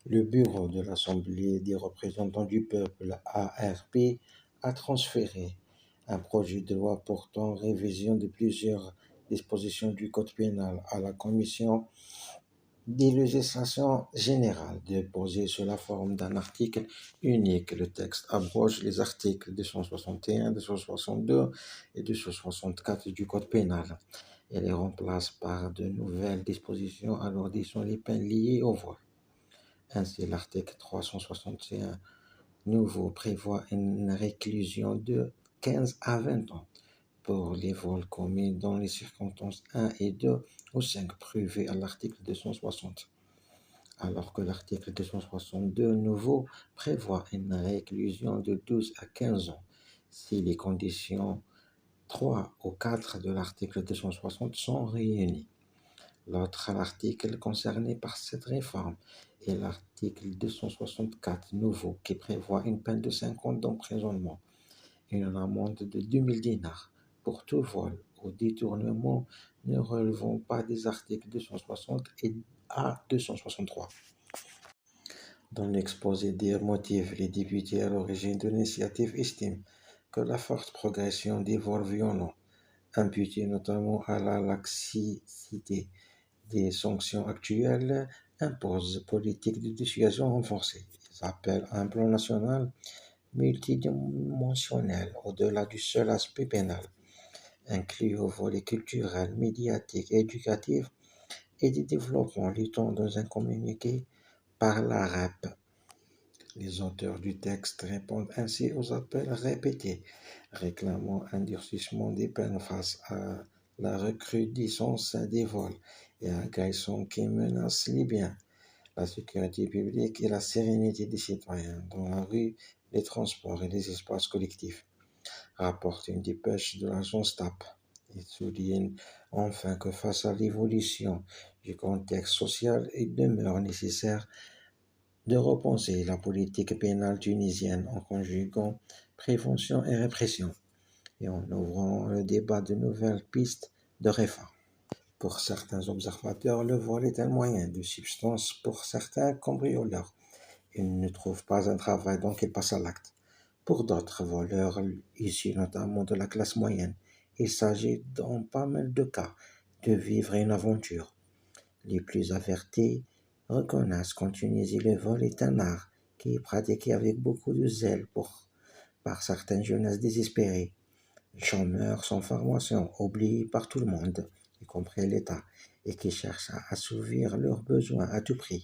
Le bureau de l'Assemblée des représentants du peuple (ARP) a transféré un projet de loi portant révision de plusieurs dispositions du code pénal à la commission des législations générales, déposé sous la forme d'un article unique. Le texte abroge les articles 261, 262 et 264 du code pénal et les remplace par de nouvelles dispositions alourdissant les peines liées au vol. Ainsi, l'article 361 nouveau prévoit une réclusion de 15 à 20 ans pour les vols commis dans les circonstances 1 et 2 ou 5 prévues à l'article 260, alors que l'article 262 nouveau prévoit une réclusion de 12 à 15 ans si les conditions 3 ou 4 de l'article 260 sont réunies. L'autre article concerné par cette réforme est l'article 264 nouveau qui prévoit une peine de 5 ans d'emprisonnement et une amende de 2000 dinars pour tout vol ou détournement ne relevant pas des articles 260 et à 263. Dans l'exposé des motifs, les députés à l'origine de l'initiative estiment que la forte progression des vols violents, imputée notamment à la laxité des sanctions actuelles, impose politique de dissuasion renforcée. Ils appellent à un plan national multidimensionnel au-delà du seul aspect pénal, inclus au volet culturel, médiatique et éducatif et des développements luttant dans un communiqué par l'ARAP. Les auteurs du texte répondent ainsi aux appels répétés, réclamant un durcissement des peines face à la recrudescence des vols et agressions qui menacent les biens, la sécurité publique et la sérénité des citoyens dans la rue, les transports et les espaces collectifs, rapporte une dépêche de l'agence TAP. Il souligne enfin que face à l'évolution du contexte social, il demeure nécessaire de repenser la politique pénale tunisienne en conjuguant prévention et répression et en ouvrant le débat de nouvelles pistes de réforme. Pour certains observateurs, le vol est un moyen de subsistance pour certains cambrioleurs. Ils ne trouvent pas un travail, donc ils passent à l'acte. Pour d'autres voleurs, issus notamment de la classe moyenne, il s'agit dans pas mal de cas de vivre une aventure. Les plus avertis reconnaissent qu'en Tunisie, le vol est un art qui est pratiqué avec beaucoup de zèle par certaines jeunesses désespérées, chômeurs sans formation, oubliés par tout le monde, y compris l'État, et qui cherchent à assouvir leurs besoins à tout prix.